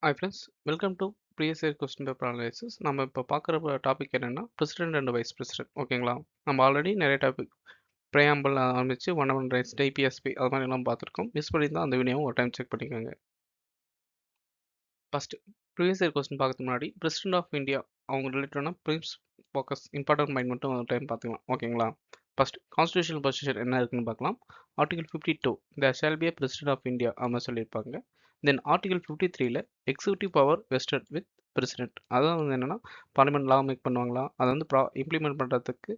Hi friends, welcome to previous year question paper analysis. நம்ம இப்போ பார்க்குற டாபிக் என்னென்னா பிரசிடென்ட் அண்ட் வைஸ் பிரசிடென்ட். ஓகேங்களா? நம்ம ஆல்ரெடி நிறைய டாபிக் ப்ரேயாம்பிள் ஆரம்பிச்சு ஒன் ரைட்ஸ் டிபிஎஸ்பி அது மாதிரி எல்லாம் பார்த்துருக்கோம். மிஸ் பண்ணியிருந்தால் அந்த வீடியோவும் ஒரு டைம் செக் பண்ணிக்கோங்க. ஃபஸ்ட்டு ப்ரீவியஸ் இயர் கொஸ்டின் பார்க்கறதுக்கு முன்னாடி பிரசிடென்ட் ஆஃப் இந்தியா அவங்க ரிலேட்டடான ப்ரின்ஸ் ஃபோக்கஸ் இம்பார்ட்டன்ட் மைண்ட் மட்டும் ஒரு டைம் பார்த்துக்கலாம். ஓகேங்களா? ஃபர்ஸ்ட் கான்ஸ்டியூஷனல் பொசிஷன் என்ன இருக்குன்னு பார்க்கலாம். Article 52 there shall be a president of India அப்படின்னு சொல்லியிருப்பாங்க. தென் ஆர்டிகல் 53ல executive power vested with president. அதான் வந்து என்னன்னா பார்லிமெண்ட் லா மேக் பண்ணுவாங்களா அதை வந்து இம்ப்ளிமெண்ட் பண்ணுறதுக்கு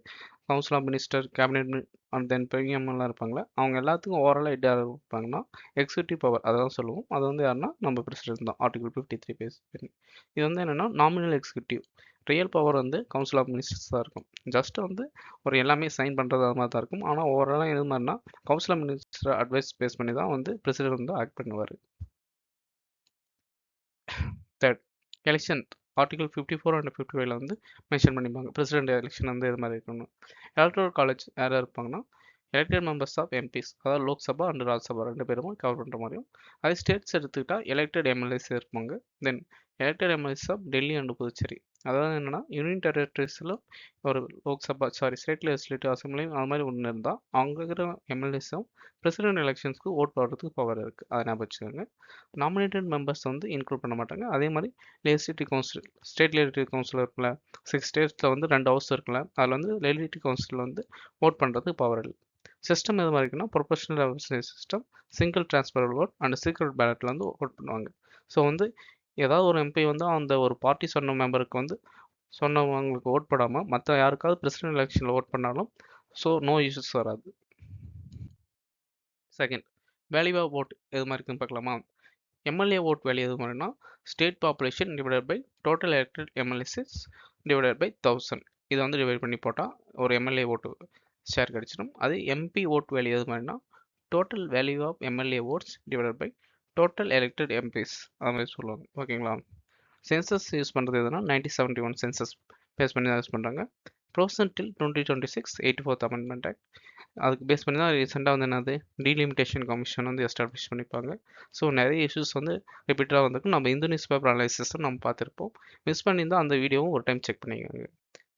council of minister cabinet and then பிஎம்எல்லாம் இருப்பாங்களா அவங்க எல்லாத்துக்கும் ஓவராலாக ஹெட் யார் இருப்பாங்கன்னா எக்ஸிக்யூட்டிவ் பவர் அதான் சொல்லுவோம். அது வந்து யாருன்னா நம்ம பிரசிடென்ட் தான். ஆர்டிகல் 53 பேஸ் பண்ணி இது வந்து என்னன்னா நாமினல் எக்ஸிக்யூட்டிவ். ரியல் பவர் வந்து கவுன்சில் ஆஃப் மினிஸ்டர்ஸ் தான் இருக்கும். ஜஸ்ட் வந்து ஒரு எல்லாமே சைன் பண்ணுறது அது மாதிரி தான் இருக்கும். ஆனால் ஓவராலாக எது மாதிரினா council of minister advice base பண்ணி தான் வந்து பிரசிடென்ட் வந்து ஆக்ட் பண்ணுவார். தேர்ட் எலெக்ஷன் ஆர்டிகல் 54 அண்ட் 55ல வந்து மென்ஷன் பண்ணிப்பாங்க பிரசிடென்ட் எலெக்ஷன் வந்து இது மாதிரி இருக்கணும். எலக்ட்ரல் காலேஜ் யார் இருப்பாங்கன்னா எலெக்டட் மெம்பர்ஸ் ஆஃப் எம்பிஸ், அதாவது லோக்சபா அண்ட் ராஜ்சபா ரெண்டு பேரும் கவர் பண்ணுற மாதிரியும். அதே ஸ்டேட்ஸ் எடுத்துக்கிட்டா எலெக்டட் எம்எல்ஏஸ் இருப்பாங்க. Then elected MLAs of Delhi and Puducherry. அதாவது என்னன்னா யூனியன் டெரிட்டரிஸில் ஒரு லோக்சபா ஸ்டேட் லெஜிஸ்லேட்டிவ் அசம்பிளி அது மாதிரி ஒன்று இருந்தால் அவங்க இருக்கிற எம்எல்ஏஸும் பிரசிடென்ட் எலெக்ஷன்ஸ்க்கு ஓட் போடுறதுக்கு பவர் இருக்குது. அதை ஞாபகம் வச்சுக்கோங்க. நாமினேட்டட் மெம்பர்ஸ் வந்து இன்க்ளூட் பண்ண மாட்டாங்க. அதே மாதிரி legislative council state legislative council இருக்குல்ல 6 ஸ்டேட்ஸில் வந்து 2 ஹவுஸ் இருக்குல்ல அதில் வந்து லெஜிஸ்லேட்டிவ் கவுன்சில் வந்து ஓட் பண்ணுறதுக்கு பவர் இல்லை. சிஸ்டம் எது மாதிரி இருக்குன்னா proportional representative system, single transferable vote and secret பேலட்ல வந்து ஓட் பண்ணுவாங்க. ஸோ வந்து ஏதாவது ஒரு எம்பி வந்து அந்த ஒரு பார்ட்டி சொன்ன மெம்பருக்கு வந்து சொன்னவங்களுக்கு ஓட் போடாமல் மற்ற யாருக்காவது பிரசிடென்ட் எலெக்ஷனில் ஓட் பண்ணாலும் ஸோ நோ இஷ்யூஸ் வராது. செகண்ட் வேல்யூ ஆஃப் ஓட் எது மாதிரி இருக்குன்னு பார்க்கலாமா. எம்எல்ஏ ஓட் வேல்யூ எது மாதிரினா state population divided by total elected MLAs divided by 1000. இதை வந்து டிவைட் பண்ணி போட்டால் ஒரு எம்எல்ஏ ஓட்டு ஷேர் கிடச்சிடும். அது எம்பி ஓட் வேல்யூ எது மாதிரினா total value of MLA votes divided by total elected MPs அது மாதிரி சொல்லுவாங்க. ஓகேங்களா? சென்சஸ் யூஸ் பண்ணுறது எதுனா 1971 சென்சஸ் பேஸ் பண்ணி தான் யூஸ் பண்ணுறாங்க. ப்ரோசன் டில் 2026 84th அமெண்ட்மெண்ட் ஆக்ட் அதுக்கு பேஸ் பண்ணி தான் ரீசெண்டாக வந்து என்னது டீலிமிட்டேஷன் கமிஷன் வந்து எஸ்டாப்ளிஷ் பண்ணிப்பாங்க. ஸோ நிறைய இஷ்யூஸ் வந்து ரிப்பீட்டாக வந்திருக்கும். நம்ம இந்து நியூஸ் பேப்பர் அனாலிசிஸும் நம்ம பார்த்துருப்போம். மிஸ் பண்ணியிருந்தால் அந்த வீடியோவும் ஒரு டைம் செக் பண்ணிக்கோங்க.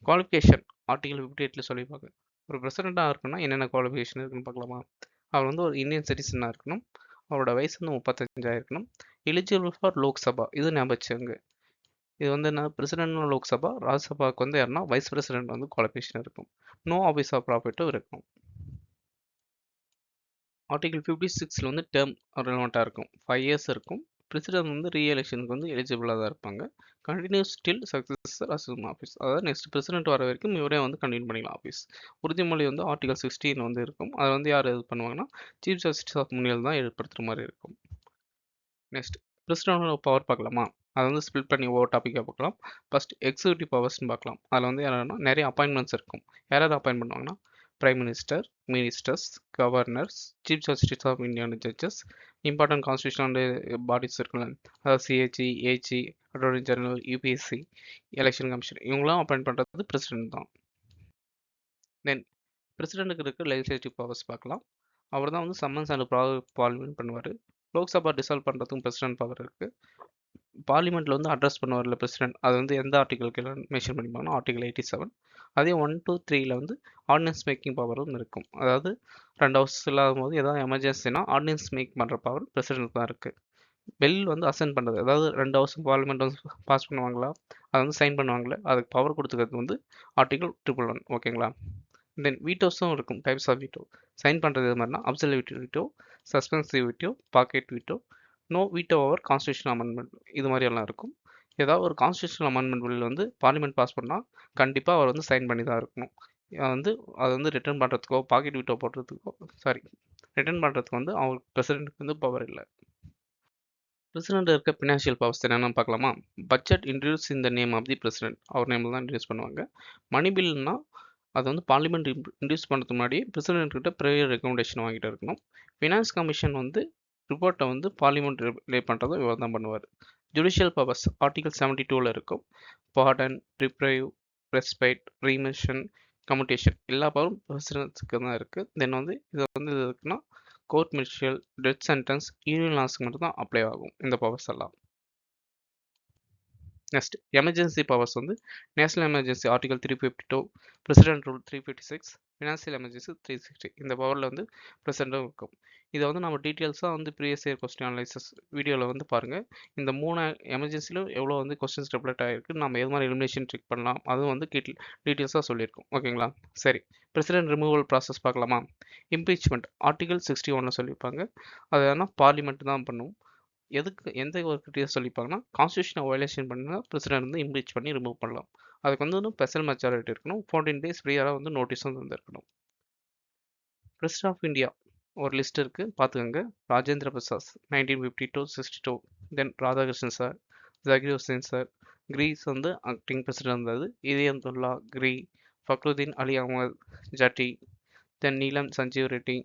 குவாலிஃபிகேஷன் ஆர்டிகல் 58ல சொல்லியிருப்பாங்க. ஒரு பிரசிடெண்ட்டாக இருக்குன்னா என்னென்ன குவாலிஃபிகேஷன் இருக்குன்னு பார்க்கலாமா. அவர் வந்து ஒரு இந்தியன் சிட்டிசனாக இருக்கணும். அவரோட வயசு வந்து 35 இருக்கணும். எலிஜிபிள் ஃபார் லோக்சபா இது ஞாபகம் வச்சுங்க. இது வந்து என்ன பிரசிடென்ட் லோக்சபா, ராஜ்யசபாவுக்கு வந்து யாருன்னா வைஸ் பிரசிடென்ட் வந்து குவாலிஃபிகேஷன் இருக்கும். நோ ஆஃபீஸ் ஆஃப் ப்ராஃபிட்டும் இருக்கும். ஆர்டிகல் 56ல வந்து டேர்ம் ரிலவெண்ட்டாக இருக்கும். 5 இயர்ஸ் இருக்கும். பிரசிடென்ட் வந்து ரீஎலெக்ஷனுக்கு வந்து எலிஜிபிளாக தான் இருப்பாங்க. Continues still successor assume office, அதாவது நெக்ஸ்ட் பிரசிடென்ட் வர வரைக்கும் இவரே வந்து கண்டினியூ பண்ணிக்கலாம் ஆஃபீஸ். உறுதிமொழி வந்து ஆர்டிகல் 16 வந்து இருக்கும். அதை வந்து யார் இது பண்ணுவாங்கன்னா சீஃப் ஜஸ்டிஸ் ஆஃப் முன்னில் தான் ஏற்படுத்துகிற மாதிரி இருக்கும். நெக்ஸ்ட் பிரசிடென்டோட பவர் பார்க்கலாமா. அதை வந்து ஸ்பிளிட் பண்ணி ஒவ்வொரு டாப்பிக்காக பார்க்கலாம். ஃபர்ஸ்ட் எக்ஸிக்யூட்டிவ் பவர்ஸ்னு பார்க்கலாம். அதில் வந்து யாரானா நிறைய அப்பாயின்மெண்ட்ஸ் இருக்கும். யாராவது அப்பாயின்ட் பண்ணுவாங்கன்னா prime minister, ministers, governors, chief justice of Indian judges, important constitutional bodies இருக்குல்ல, அதாவது CHE, AHE, attorney general, UPSC, election commission இவங்களாம் அப்பாயின்ட் பண்ணுறது பிரசிடென்ட் தான். தென் பிரசிடென்ட்டுக்கு இருக்க லெஜிஸ்லேட்டிவ் பவர்ஸ் பார்க்கலாம். அவர் தான் வந்து சம்மன்ஸ் அண்ட் பார்லிமெண்ட் பண்ணுவார். லோக்சபா டிசால்வ் பண்ணுறதுக்கும் பிரசிடென்ட் பவர் இருக்குது. பார்லிமெண்ட்டில் வந்து அட்ரஸ் பண்ணுவார்ல பிரசிடென்ட், அது வந்து எந்த ஆர்டிகலுக்கு மென்ஷன் பண்ணிப்பாங்கன்னா ஆர்டிகல் 87. அதே 1, 2, 3ல வந்து ஆர்டினன்ஸ் மேக்கிங் பவரும் இருக்கும். அதாவது 2 ஹவுஸ் இல்லாத போது ஏதாவது எமர்ஜென்சினா ஆர்டினன்ஸ் மேக் பண்ணுற பவர் பிரசிடென்ட் தான் இருக்குது. பில் வந்து அசென்ட் பண்ணுறது, அதாவது 2 ஹவுஸ் பார்லிமெண்ட் வந்து பாஸ் பண்ணுவாங்களா அதை வந்து சைன் பண்ணுவாங்களே அதுக்கு பவர் கொடுத்துக்கிறது வந்து ஆர்டிகல் 111. ஓகேங்களா? தென் வீட்டோஸும் இருக்கும். டைப்ஸ் ஆஃப் வீட்டோ சைன் பண்ணுறது இது மாதிரினா absolute veto, suspensive veto, pocket veto, no veto over constitutional amendment இது மாதிரி எல்லாம் இருக்கும். ஏதாவது ஒரு கான்ஸ்டியூஷனல் அமெண்ட்மெண்ட் பில் வந்து பார்லிமெண்ட் பாஸ் பண்ணால் கண்டிப்பாக அவர் வந்து சைன் பண்ணி தான் இருக்கணும். வந்து அதை வந்து ரிட்டர்ன் பண்ணுறதுக்கோ பாக்கெட் வீட்டோ போடுறதுக்கோ ரிட்டர்ன் பண்ணுறதுக்கு வந்து அவங்க பிரசிடென்ட்டுக்கு வந்து பவர் இல்லை. பிரசிடென்ட் இருக்க ஃபினான்ஷியல் பவர்ஸ் என்னென்னு பார்க்கலாமா. Budget introduce in the name of the president, அவர் நேமில் தான் இன்ட்ரடியூஸ் பண்ணுவாங்க. மணி பில்னா அது வந்து பார்லிமெண்ட் இன்ட்ரடியூஸ் பண்ணுறதுக்கு முன்னாடி பிரசிடென்ட் கிட்ட ப்ரேயர் ரெக்கமெண்டேஷன் வாங்கிட்டு இருக்கணும். ஃபினான்ஸ் கமிஷன் வந்து ரிப்போர்ட்டை வந்து பார்லிமெண்ட் ரிலே பண்ணுறதை இவர் தான் பண்ணுவார். ஜுடிஷியல் பவர்ஸ் ஆர்டிகல் 72ல் இருக்கும். பாடன், ரிப்ரைவ், ரெஸ்பைட், ரீமிஷன், கம்யூட்டேஷன் எல்லா பவரும் பிரசிடென்ட்ஸுக்கு தான் இருக்குது. தென் வந்து இது வந்து இது இருக்குன்னா கோர்ட் மெர்ஷியல், டெத் சென்டென்ஸ், யூனியன் லாஸ்க்கு மட்டும் தான் அப்ளை ஆகும் இந்த பவர்ஸ் எல்லாம். நெக்ஸ்ட் எமர்ஜென்சி பவர்ஸ் வந்து national emergency article 352, president rule 356, financial emergency 360. இந்த பவரில் வந்து பிரசிடென்ட்டும் இருக்கும். இதை வந்து நம்ம டீட்டெயில்ஸாக வந்து ப்ரீவியஸ் இயர் கொஸ்டின் அனலைசஸ் வீடியோவில் வந்து பாருங்கள். இந்த 3 எமர்ஜென்சிலும் எவ்வளோ வந்து கொஸ்டின்ஸ் ரிப்ளேட் ஆகிருக்கு, நம்ம எது மாதிரி எலிமினேஷன் செக் பண்ணலாம், அதுவும் வந்து டீட்டெயில்ஸாக சொல்லியிருக்கோம். ஓகேங்களா? சரி, பிரசிடென்ட் ரிமூவல் ப்ராசஸ் பார்க்கலாமா? இம்பீச்மெண்ட் ஆர்டிகல் 61 சொல்லியிருப்பாங்க. அது ஏன்னா பார்லிமெண்ட் தான் பண்ணும். எதுக்கு எந்த ஒரு கிரிட்டீரியா சொல்லிப்பாங்கன்னா, கான்ஸ்டியூஷனை வயலேஷன் பண்ணா பிரசிடென்ட் வந்து இம்பீச் பண்ணி ரிமூவ் பண்ணலாம். அதுக்கு வந்து ஸ்பெஷல் மெஜாரிட்டி இருக்கணும். 14 டேஸ் ப்ரியராக வந்து நோட்டீஸும் தந்திருக்கணும். பிரசிடென்ட் ஆஃப் இந்தியா ஒரு லிஸ்ட் இருக்கு, பார்த்துக்கோங்க. Rajendra Prasad 1952-62, then Radhakrishnan sir, Zakir Hussain sir, கிரீஸ் வந்து ஆக்டிங் பிரசிடென்ட் இருந்தது, இதயத்துல்லா கிரி, ஃபக்ருதீன் அலி அகமது ஜட்டி, தென் நீலம் சஞ்சீவ் ரெட்டி,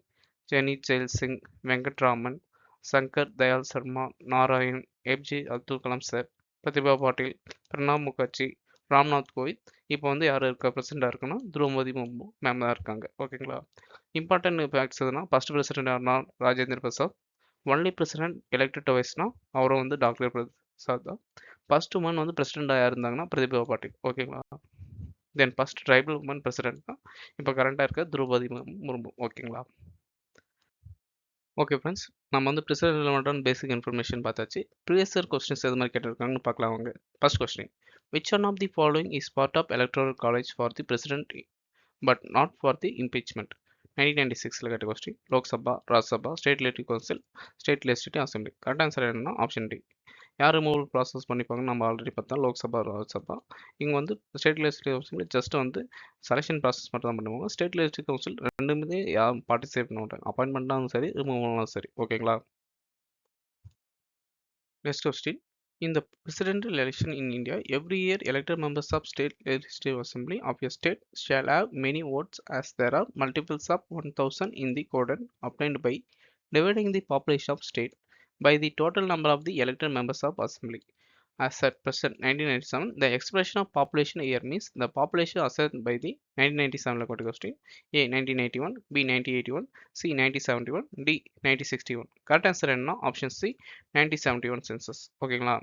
ஜெனி ஜெயில் சிங், வெங்கட்ராமன், சங்கர் தயாள் சர்மா, நாராயண், ஏபிஜே அப்துல் கலாம் சார், பிரதிபா பாட்டீல், பிரணாப் முகர்ஜி, ராம்நாத் கோவிந்த். இப்போ வந்து யார் இருக்கா பிரசிடெண்டாக இருக்குன்னா திரௌபதி முர்மு மேம் தான் இருக்காங்க. ஓகேங்களா? இம்பார்ட்டன்ட் ஃபேக்ட்ஸ் எதுனா, ஃபர்ஸ்ட் பிரசிடென்ட் யாருன்னா Rajendra Prasad. Only president elected டுவைஸ்னா அவரும் வந்து டாக்டர் பிரசாத் தான். ஃபர்ஸ்ட் உமன் வந்து பிரசிடெண்டாக யார் இருந்தாங்கன்னா பிரதிபா பாட்டீல். ஓகேங்களா? Then first tribal woman president தான் இப்போ கரண்டாக இருக்க திரௌபதி முர்மு. ஓகேங்களா? ஓகே ஃப்ரெண்ட்ஸ், நம்ம வந்து ப்ரிசர்வ் ரிலவெண்டான பேசிக் இன்ஃபர்மேஷன் பார்த்தாச்சு. ப்ரீவியஸ் இயர் கொஸ்டின்ஸ் எது மாதிரி கேட்டிருக்காங்கன்னு பார்க்கலாம் வாங்க. First question, which one of the following is part of electoral college for the president but not for the impeachment? 1996 கேட்ட question. Lok Sabha, Rajya Sabha, state legislative council, state legislative assembly. Correct answer என்னன்னா option D. யார் removal process பண்ணிப்பாங்கன்னு நம்ம already பார்த்தா லோக்சபா, ராஜ்யசபா. இங்கே வந்து state legislative council just வந்து selection process மட்டும் தான் பண்ணுவாங்க. ஸ்டேட் லெஜிஸ்லேட்டிவ் கவுன்சில் ரெண்டுமே யாரும் பார்ட்டிசிபேட் பண்ண மாட்டாங்க. அப்பாயின்மெண்ட்டாலும் சரி, ரிமூவலும் சரி. ஓகேங்களா? Next question. In the presidential election in India, every year elected members of state legislative assembly of a state shall have many votes as there are multiples of 1000 in the cordon obtained by dividing the population of state by the total number of the elected members of assembly. As at present 1997, the expression of population here means the population assigned by the 1997 question. A 1981, B 1981, C 1971, D 1961. Correct answer என்ன? Option C 1971 census. ஓகேங்களா?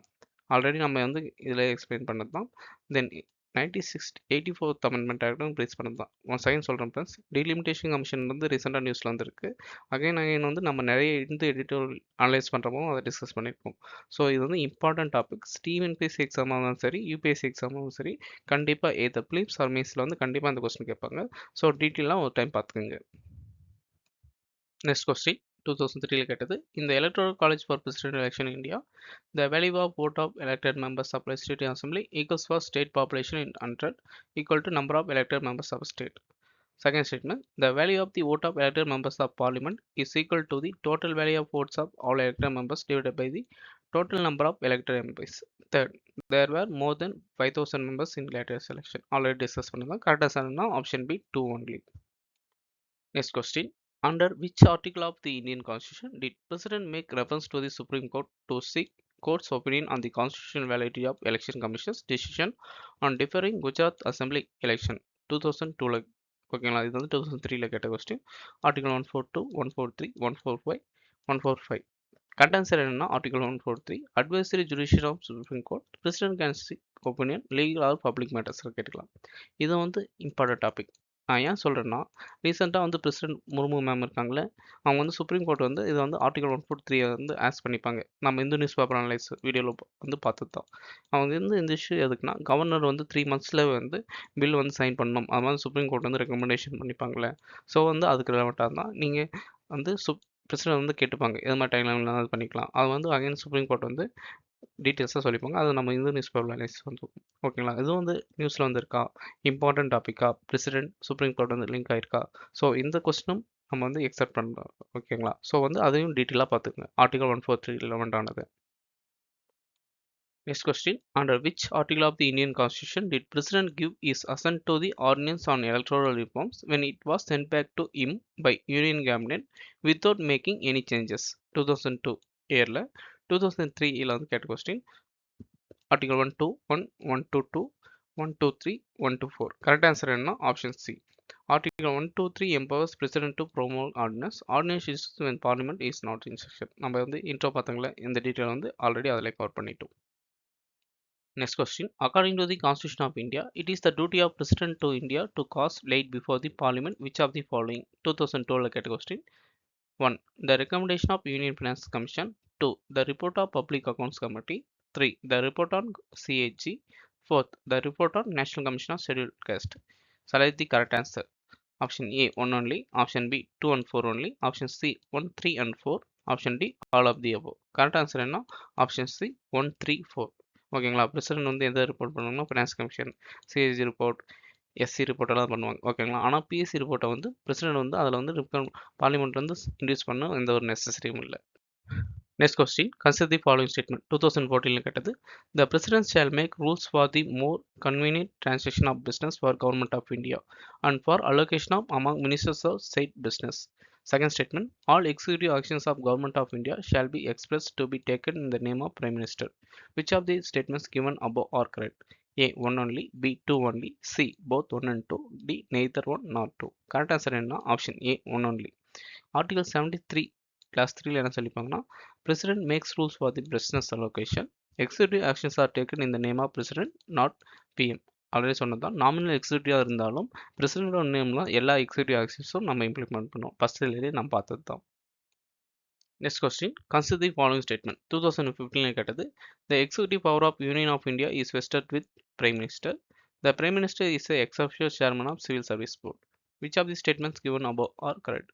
Already நம்ம வந்து இதில் explain பண்ணது தான். தென் 84th amendment ஆக்டும் breeze பண்ணது தான். One second சொல்கிறேன் ஃப்ரெண்ட்ஸ். டீலிமிட்டேஷன் கமிஷன் வந்து ரீசெண்டாக நியூஸில் வந்துருக்கு. அகைன் வந்து நம்ம நிறைய இந்த எடிட்டோரியல் அனலைஸ் பண்ணுறப்போ அதை டிஸ்கஸ் பண்ணியிருக்கோம். ஸோ இது வந்து இம்பார்ட்டன்ட் டாபிக். டிஎன்பிஎஸ்சி எக்ஸாமாக இருந்தாலும் சரி, யூபிஎஸ்சி எக்ஸாமாகவும் சரி, கண்டிப்பாக ஏதோ பிலிப்ஸ் ஆர் மெயின்ஸில் வந்து கண்டிப்பாக அந்த கொஸ்டின் கேட்பாங்க. ஸோ டீட்டெயிலாக ஒரு டைம் பார்த்துக்கோங்க. நெக்ஸ்ட் கொஸ்டின் 2003 கேட்டது. இந்த electoral college for president election in India, the value of vote of elected members of legislative assembly equals for state population in 100 equal to number of elected members of state. Second statement, the value of the vote of elected members of parliament is equal to the total value of votes of all elected members divided by the total number of elected MPs. Third, there were more than 5000 members in latest election. Already discussed பண்ணலாம். Correct answer is option B 2 only. Next question. Under which article of the Indian Constitution did President make reference to the Supreme Court to seek Court's opinion on the constitutional validity of Election Commission's decision on deferring Gujarat Assembly election 2002? ஓகேங்களா? இது வந்து 2003 கேட்ட question. Article 142, 143, 145, 145. Correct answer என்னன்னா article 143. Advisory judicial of supreme court, president can seek opinion legal or public matters கேட்டுக்கலாம். இது வந்து important topic. நான் ஏன் சொல்கிறேன்னா, ரீசெண்டாக வந்து பிரசிடென்ட் முர்மு மேம் இருக்காங்களே, அவங்க வந்து சுப்ரீம் கோர்ட் வந்து இதை வந்து ஆர்டிகல் 143 வந்து ஆஸ் பண்ணிப்பாங்க. நம்ம இந்து நியூஸ் பேப்பர் அனலைஸ் வீடியோவில் வந்து பார்த்து தான். அவங்க வந்து இந்த இஷ்யூ எதுக்குன்னா, கவர்னர் வந்து 3 monthsல வந்து பில் வந்து சைன் பண்ணணும். அது மாதிரி சுப்ரீம் கோர்ட் வந்து ரெக்கமெண்டேஷன் பண்ணிப்பாங்களே. ஸோ வந்து அதுக்கு ரிலவெண்ட்டாக தான் நீங்கள் வந்து பிரசிடென்ட் வந்து கேட்டுப்பாங்க. எது மாதிரி டைம்ல அது பண்ணிக்கலாம். அது வந்து அகைன் சுப்ரீம் கோர்ட் வந்து டீட்டெயில்ஸாக சொல்லிப்பாங்க. அது நம்ம இந்து நியூஸ் பேப்பர் அனலைஸ் வந்து ஓகேங்களா? இது வந்து நியூஸில் வந்து இருக்கா, இம்பார்ட்டன்ட் டாப்பிக்கா, பிரசிடென்ட் சுப்ரீம் கோர்ட் வந்து லிங்க் ஆயிருக்கா? ஸோ இந்த கொஸ்டினும் நம்ம வந்து எக்ஸப்ட் பண்ணலாம். ஓகேங்களா? ஸோ வந்து அதையும் டீட்டெயிலாக பார்த்துக்கங்க. ஆர்டிகல் 143 ரிலவெண்ட் ஆனது. Next question. Under which article of the Indian Constitution did President give his assent to the ordinance on electoral reforms when it was sent back to him by Union Cabinet without making any changes? 2002 yearல. 2003 வந்து கேட்ட question. Article 121, 122, 123, 124. Correct answer என்ன? Option C. Article 123 empowers President to promote ordinance. Ordinance issues when Parliament is not in session. நம்ம வந்து intro பார்த்தங்களே, இந்த detail வந்து already அதில் cover பண்ணிட்டோம். Next question. According to the Constitution of India, it is the duty of President to India to cause laid before the Parliament which of the following? 2012 question. 1. The recommendation of Union Finance Commission. 2. The report of Public Accounts Committee. 3. The report on CAG. 4th. The report on National Commission of Scheduled Caste. Select the correct answer. Option A 1 only. Option B 2 and 4 only. Option C 1, 3 and 4. Option D all of the above. Correct answer என்ன? Option C 1, 3, 4. ஓகேங்களா? President வந்து எதை report பண்ணுவாங்கன்னா finance commission, CAG report, SC report எல்லாம் பண்ணுவாங்க. ஓகேங்களா? ஆனால் BSc ரிப்போர்ட்டை வந்து பிரசிடென்ட் வந்து அதில் வந்து பார்லிமெண்ட் வந்து இன்ட்ரடியூஸ் பண்ண எந்த ஒரு நெசசரியும் இல்லை. Next question. Consider the following statement. 2014 கேட்டது. The President shall make rules for the more convenient transaction of business for Government of India and for allocation of among ministers of said business. Second statement. All executive actions of Government of India shall be expressed to be taken in the name of Prime Minister. Which of the statements given above are correct? A 1 only, B 2 only, C both 1 and 2, D neither 1 nor 2. Correct answer என்ன? Option A 1 only. Article 73 Class 3 என்ன சொல்லிப்பாங்கன்னா President makes rules for the business allocation. Executive actions are taken in the name of President, not PM. Already சொன்னதான் nominal எக்ஸிக்யூட்டிவாக இருந்தாலும் பிரசிடென்டோட நேம்லாம் எல்லா executive ஆக்ஷன்ஸும் நம்ம implement பண்ணுவோம். First இயர்லேயே நம்ம பார்த்தது தான். Next question. Consider the following statement. 2015 கேட்டது. The executive power of union of India is vested with prime minister. The prime minister is a ex official chairman of civil service board. Which of the statements given above are correct?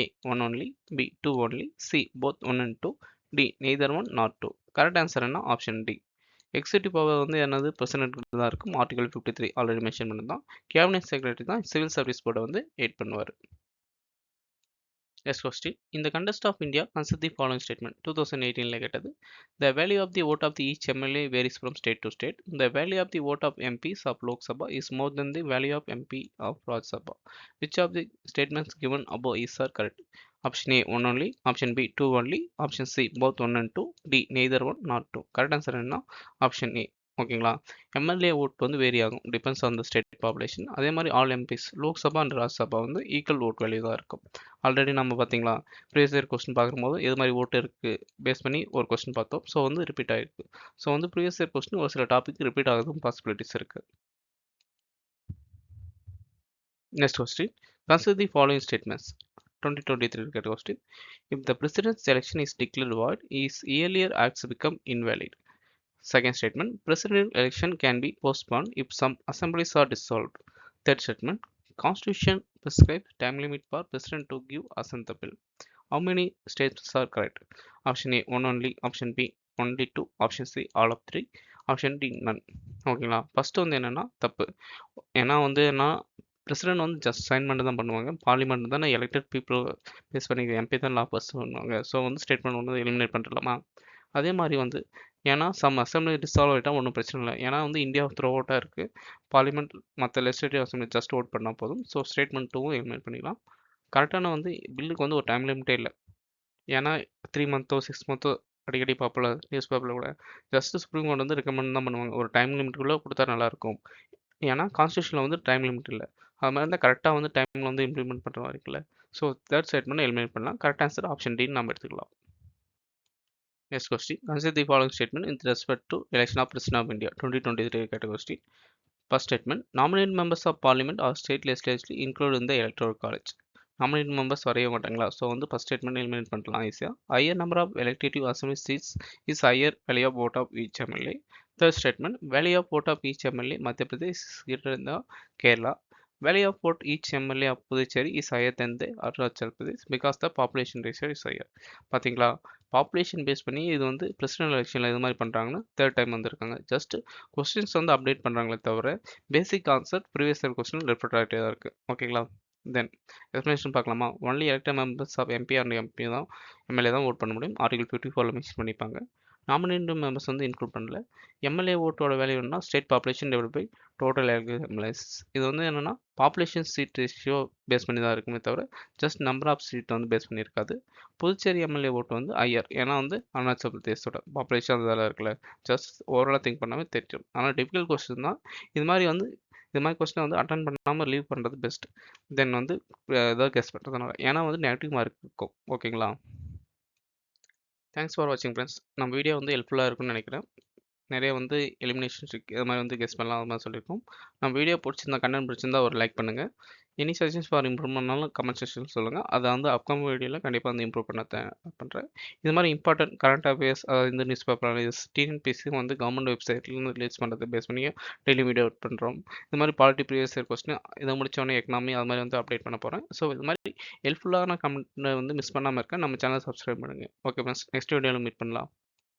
A 1 only, B 2 only, C both 1 and 2, D neither 1 nor 2. Correct answer என்ன? Option D. Executive power வந்து என்னது president தான் இருக்கும். Article 53 already mention பண்ணிருந்தோம். Cabinet secretary தான் civil service போர்டை வந்து eight பண்ணுவார். Next question. In the context of India, consider the following statement. 2018 கேட்டது. The value of the vote of the each MLA varies from state to state. The value of the vote of MPs of Lok Sabha is more than the value of MP of Rajya Sabha. Which of the statements given above is correct? Option A 1 only, option B 2 only, option C both 1 and 2, D neither 1 nor 2. Correct answer என்ன? Option A. ஓகேங்களா? MLA vote வந்து vary ஆகும், depends on the state population. அதே மாதிரி all MPs Lok Sabha and Rajya Sabha வந்து equal vote value தான் இருக்கும். Already நம்ம பார்த்தீங்களா ப்ரீவியஸ் இயர் கொஸ்டின் பார்க்கும்போது எது மாதிரி ஓட்டு இருக்குது பேஸ் பண்ணி ஒரு கொஸ்டின் பார்த்தோம். ஸோ வந்து ரிப்பீட் ஆகிருக்கு. ஸோ வந்து ப்ரீவியஸ் இயர் கொஸ்டின் ஒரு சில டாபிக் ரிப்பீட் ஆகிறதும் பாசிபிலிட்டிஸ் இருக்குது. Next question. Consider the following statements. 2023 question. If the president's election is declared void, his earlier acts become invalid. Second statement. Presidential election can be postponed if some assemblies are dissolved. Third statement. Constitution prescribes time limit for president to give assent the bill. How many statements are correct? Option A 1 only, option B only 2, option C all of 3, option D none. ஓகேங்களா? First வந்து என்னன்னா தப்பு. ஏன்னா வந்து என்ன president வந்து just sign பண்ணி தான் பண்ணுவாங்க. பார்லிமெண்ட் தானே எலெக்டட் பீப்புள் பேஸ் பண்ணி எம்பி தான் லா பாஸ் பண்ணுவாங்க. ஸோ வந்து ஸ்டேட்மெண்ட் வந்து எலிமினேட் பண்ணிடலாமா? அதே மாதிரி வந்து ஏன்னா சம் அசம்பிளி டிசால்வ் ஆகிட்டா ஒன்றும் பிரச்சனை இல்லை. ஏன்னா வந்து இந்தியா த்ரோ அவுட்டாக இருக்குது. பார்லிமெண்ட் மற்ற லெஜிஸ்லேட்டிவ் அசம்பிளி ஜஸ்ட் ஓட் பண்ணால் போதும். ஸோ ஸ்டேட்மெண்ட் 2 எலிமினேட் பண்ணிக்கலாம். கரெக்டான வந்து பில்லுக்கு வந்து ஒரு டைம் லிமிட்டே இல்லை. ஏன்னா 3 மந்த்தோ 6 மந்த்தோ அடிக்கடி பார்ப்பல நியூஸ் பேப்பரில் கூட ஜஸ்ட் சுப்ரீம் கோர்ட் வந்து ரெக்கமெண்ட் தான் பண்ணுவாங்க. ஒரு டைம் லிமிட்டுக்குள்ளே கொடுத்தா நல்லாயிருக்கும். ஏன்னா கான்ஸ்டியூஷனில் வந்து டைம் லிமிட் இல்லை. அது மாதிரி இருந்தால் கரெக்டாக வந்து டைமில் வந்து இம்ப்ளிமெண்ட் பண்ணுற மாதிரி இருக்குல்ல. ஸோ தேர்ட் ஸ்டேட்மெண்ட் எலிமினேட் பண்ணலாம். கரெக்ட் ஆன்சர் ஆப்ஷன் டின்னு நம்ம எடுத்துக்கலாம். Next question. Consider the following statement in respect to election of President of India 2023 category. First statement. Nominated members of parliament or state legislature included in the electoral college. Nominated members வரைய மாட்டாங்களா? So வந்து first statement eliminate பண்ணலாம் ஈஸியாக. Higher number of elective assembly seats is higher value of vote of each MLA. Third statement. Value of vote of each MLA Madhya Pradesh is greater than the Kerala. Value of vote each MLA of Puducherry is higher than the Arunachal Pradesh because the population ratio is higher. பார்த்தீங்களா? Population base பண்ணி இது வந்து president எலெக்ஷனில் இது மாதிரி பண்ணுறாங்கன்னா third time வந்திருக்காங்க. Just questions வந்து அப்டேட் பண்ணுறாங்களே தவிர basic answer previous year question refer ஆகிட்டே தான் இருக்குது. ஓகேங்களா? தென் எக்ஸ்பிளேஷன் பார்க்கலாமா? Only elected members of MP and MP தான் எம்எல்ஏ தான் ஓட் பண்ண முடியும். ஆர்டிகல் 54 மென்ஷன் பண்ணிப்பாங்க. நாமினேட்டட் மெம்பர்ஸ் வந்து இன்க்ளூட் பண்ணல. எம்எல்ஏ ஓட்டோட வேல்யூ என்ன? State population divide by total MLAs. இது வந்து என்னென்னா பாப்புலேஷன் சீட் ரேஷியோ பேஸ் பண்ணி தான் இருக்குமே தவிர ஜஸ்ட் நம்பர் ஆஃப் சீட் வந்து பேஸ் பண்ணியிருக்காது. புதுச்சேரி எம்எல்ஏ ஓட்டு வந்து ஐயர். ஏன்னா வந்து அருணாச்சல் பிரதேசோட பாப்புலேஷன் அதெல்லாம் இருக்குல்ல. ஜஸ்ட் ஓவராலாக திங்க் பண்ணாமே தெரியும். ஆனால் டிஃபிகல்ட் கொஸ்டின் தான். இது மாதிரி கொஸ்டினை வந்து அட்டன் பண்ணாமல் லீவ் பண்ணுறது பெஸ்ட். தென் வந்து ஏதாவது கெஸ் பண்ணுறதுனால ஏன்னா வந்து நெகட்டிவ் மார்க் இருக்கும். ஓகேங்களா? தேங்க்ஸ் ஃபார் வாட்சிங் ஃப்ரெண்ட்ஸ். நம்ம வீடியோ வந்து ஹெல்ப்ஃபுல்லாக இருக்கும்னு நினைக்கிறேன். நிறைய வந்து எலிமினேஷன் ட்ரிக் இது மாதிரி வந்து கெஸ் பண்ணலாம் அது மாதிரி சொல்லியிருக்கோம். நம்ம வீடியோ பிடிச்சிருந்தா கண்டென்ட் பிடிச்சிருந்தா ஒரு லைக் பண்ணுங்கள். எனி சஜஷன்ஸ் ஃபார் இம்ப்ரூவ்மெண்ட்னாலும் கமெண்ட் செக்ஷன் சொல்லுங்கள். அதை வந்து அப்கமிங் வீடியோவில் கண்டிப்பாக வந்து இம்ப்ரூவ் பண்ண பண்ணுறேன். இது மாதிரி இம்பார்ட்டன்ட் கரண்ட் அஃபேர்ஸ் இந்த நியூஸ் பேப்பர் அனலைஸ் டிஎன்பிசி வந்து கவர்மெண்ட் வெப்சைட்லேருந்து ரிலீஸ் பண்ணுறதை பேஸ் பண்ணி டெய்லி வீடியோ அவுட் பண்ணுறோம். இது மாதிரி பாலிட்டி ப்ரீவியஸ் இயர் கொஸ்டின் இதை முடிச்சோடனே எக்கனாமி அது மாதிரி வந்து அப்டேட் பண்ண போகிறேன். ஸோ இது மாதிரி ஹெல்ப்ஃபுல்லான கமெண்ட் வந்து மிஸ் பண்ணாமல் இருக்க நம்ம சேனல் சப்ஸ்கிரைப் பண்ணுங்கள். ஓகே ஃப்ரெண்ட்ஸ், நெக்ஸ்ட் வீடியோவில் மீட் பண்ணலாம்.